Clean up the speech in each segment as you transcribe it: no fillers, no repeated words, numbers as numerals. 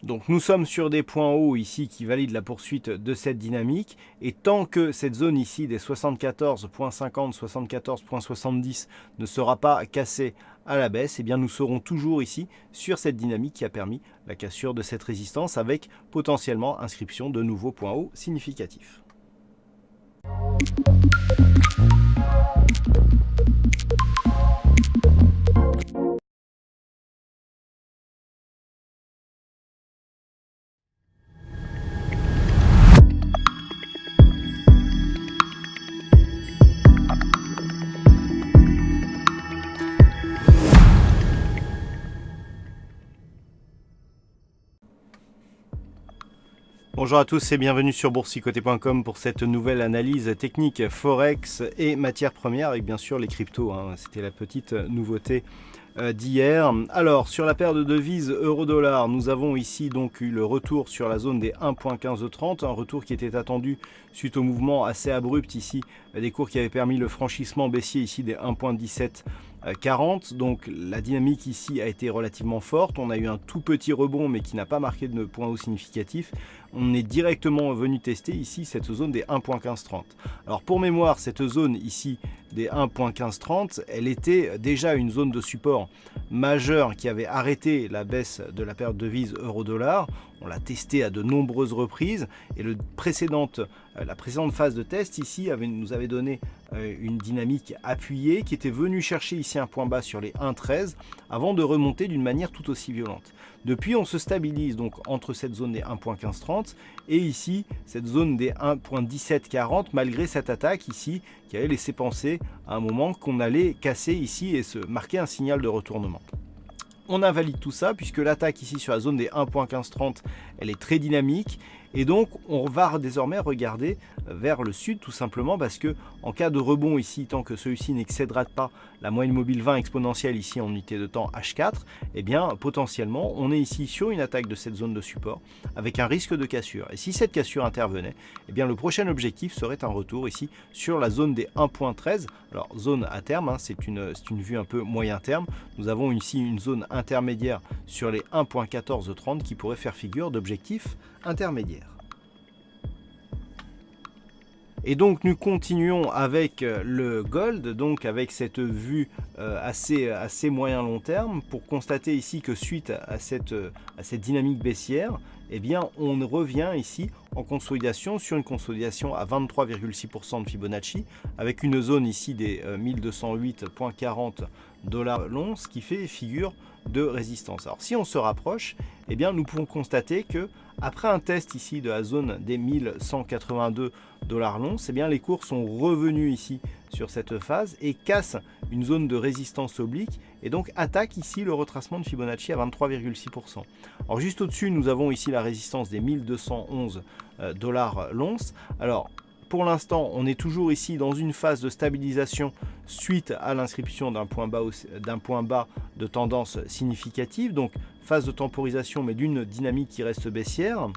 Donc nous sommes sur des points hauts ici qui valident la poursuite de cette dynamique, et tant que cette zone ici des 74.50, 74.70 ne sera pas cassée à la baisse, eh bien nous serons toujours ici sur cette dynamique qui a permis la cassure de cette résistance avec potentiellement inscription de nouveaux points hauts significatifs. Bonjour à tous et bienvenue sur boursicoté.com pour cette nouvelle analyse technique Forex et matières premières avec bien sûr les cryptos, hein. C'était la petite nouveauté d'hier. Alors sur la paire de devises euro-dollar, nous avons ici donc eu le retour sur la zone des 1.1530, un retour qui était attendu suite au mouvement assez abrupt ici des cours qui avaient permis le franchissement baissier ici des 1.1740. Donc la dynamique ici a été relativement forte, on a eu un tout petit rebond mais qui n'a pas marqué de point haut significatif. On est directement venu tester ici cette zone des 1.1530. Alors pour mémoire, cette zone ici des 1.1530, elle était déjà une zone de support majeure qui avait arrêté la baisse de la paire de devises euro-dollar. On l'a testé à de nombreuses reprises et la précédente phase de test ici nous avait donné une dynamique appuyée qui était venue chercher ici un point bas sur les 1.13 avant de remonter d'une manière tout aussi violente. Depuis, on se stabilise donc entre cette zone des 1.1530 et ici cette zone des 1.1740 malgré cette attaque ici qui avait laissé penser à un moment qu'on allait casser ici et se marquer un signal de retournement. On invalide tout ça puisque l'attaque ici sur la zone des 1.1530 elle est très dynamique et donc on va désormais regarder vers le sud tout simplement parce que en cas de rebond ici, tant que celui-ci n'excédera pas la moyenne mobile 20 exponentielle ici en unité de temps H4, eh bien potentiellement on est ici sur une attaque de cette zone de support avec un risque de cassure. Et si cette cassure intervenait, eh bien le prochain objectif serait un retour ici sur la zone des 1.13. Alors zone à terme, hein, c'est une vue un peu moyen terme. Nous avons ici une zone intermédiaire sur les 1.1430 qui pourrait faire figure d'objectif intermédiaire. Et donc nous continuons avec le gold, donc avec cette vue assez moyen long terme pour constater ici que suite à cette dynamique baissière, eh bien on revient ici en consolidation sur une consolidation à 23,6% de Fibonacci avec une zone ici des 1208,40 $ l'once qui fait figure de résistance. Alors si on se rapproche, eh bien nous pouvons constater que après un test ici de la zone des 1182 $ l'once, eh bien les cours sont revenus ici sur cette phase et cassent une zone de résistance oblique et donc attaquent ici le retracement de Fibonacci à 23,6%. Alors juste au-dessus, nous avons ici la résistance des 1211 $ l'once. Alors pour l'instant, on est toujours ici dans une phase de stabilisation suite à l'inscription d'un point bas de tendance significative, donc phase de temporisation mais d'une dynamique qui reste baissière.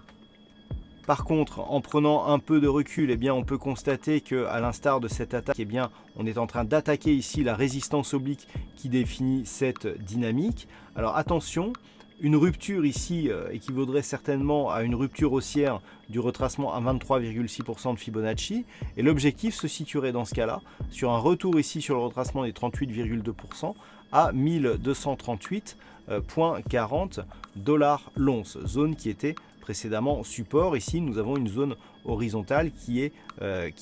Par contre, en prenant un peu de recul, eh bien, on peut constater qu'à l'instar de cette attaque, eh bien, on est en train d'attaquer ici la résistance oblique qui définit cette dynamique. Alors attention, une rupture ici équivaudrait certainement à une rupture haussière du retracement à 23,6% de Fibonacci. Et l'objectif se situerait dans ce cas-là sur un retour ici sur le retracement des 38,2% à 1238,40 $ l'once, zone qui était précédemment support. Ici, nous avons une zone horizontale qui est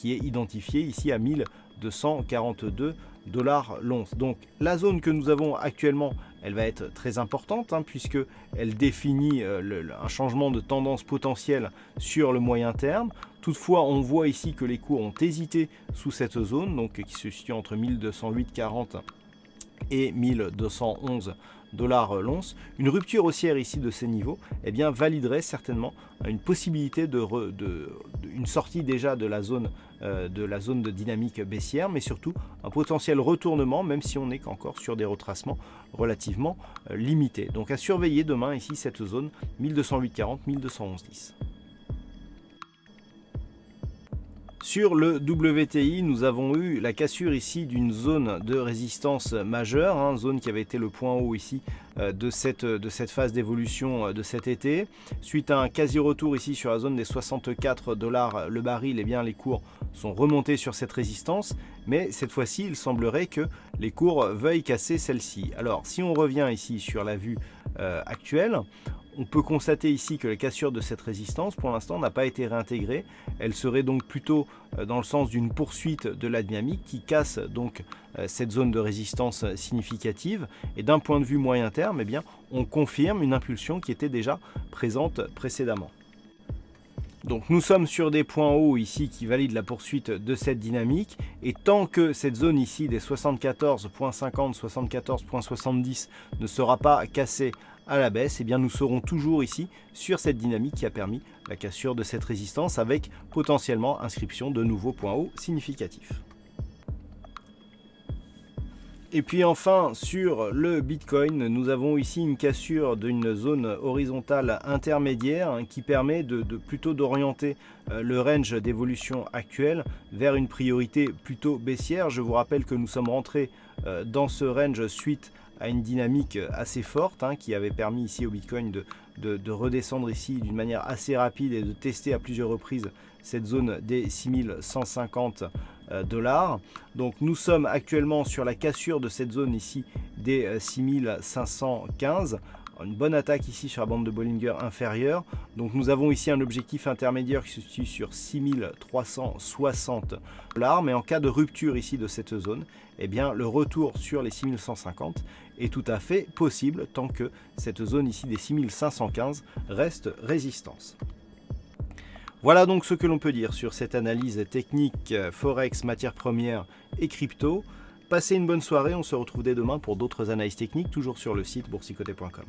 identifiée ici à 1242 $ l'once. Donc la zone que nous avons actuellement, elle va être très importante hein, puisque elle définit un changement de tendance potentielle sur le moyen terme. Toutefois, on voit ici que les cours ont hésité sous cette zone, donc qui se situe entre 1208,40 et 1211 $ l'once. Une rupture haussière ici de ces niveaux eh bien, validerait certainement une possibilité une sortie déjà de la zone de dynamique baissière, mais surtout un potentiel retournement, même si on n'est qu'encore sur des retracements relativement limités. Donc à surveiller demain ici cette zone 1208,40, 1211,10. Sur le WTI, nous avons eu la cassure ici d'une zone de résistance majeure, zone qui avait été le point haut ici de cette phase d'évolution de cet été. Suite à un quasi-retour ici sur la zone des 64 $ le baril, eh bien, les cours sont remontés sur cette résistance, mais cette fois-ci, il semblerait que les cours veuillent casser celle-ci. Alors, si on revient ici sur la vue actuelle, on peut constater ici que la cassure de cette résistance, pour l'instant, n'a pas été réintégrée. Elle serait donc plutôt dans le sens d'une poursuite de la dynamique qui casse donc cette zone de résistance significative. Et d'un point de vue moyen terme, eh bien, on confirme une impulsion qui était déjà présente précédemment. Donc nous sommes sur des points hauts ici qui valident la poursuite de cette dynamique, et tant que cette zone ici des 74.50, 74.70 ne sera pas cassée à la baisse, eh bien nous serons toujours ici sur cette dynamique qui a permis la cassure de cette résistance avec potentiellement inscription de nouveaux points hauts significatifs. Et puis enfin, sur le Bitcoin, nous avons ici une cassure d'une zone horizontale intermédiaire qui permet plutôt d'orienter le range d'évolution actuel vers une priorité plutôt baissière. Je vous rappelle que nous sommes rentrés dans ce range suite à une dynamique assez forte qui avait permis ici au Bitcoin de redescendre ici d'une manière assez rapide et de tester à plusieurs reprises cette zone des 6150 $. Donc nous sommes actuellement sur la cassure de cette zone ici des 6515. Une bonne attaque ici sur la bande de Bollinger inférieure. Donc nous avons ici un objectif intermédiaire qui se situe sur 6360 $. Mais en cas de rupture ici de cette zone, eh bien le retour sur les 6150 est tout à fait possible tant que cette zone ici des 6515 reste résistance. Voilà donc ce que l'on peut dire sur cette analyse technique Forex, matières premières et crypto. Passez une bonne soirée, on se retrouve dès demain pour d'autres analyses techniques, toujours sur le site boursicoté.com.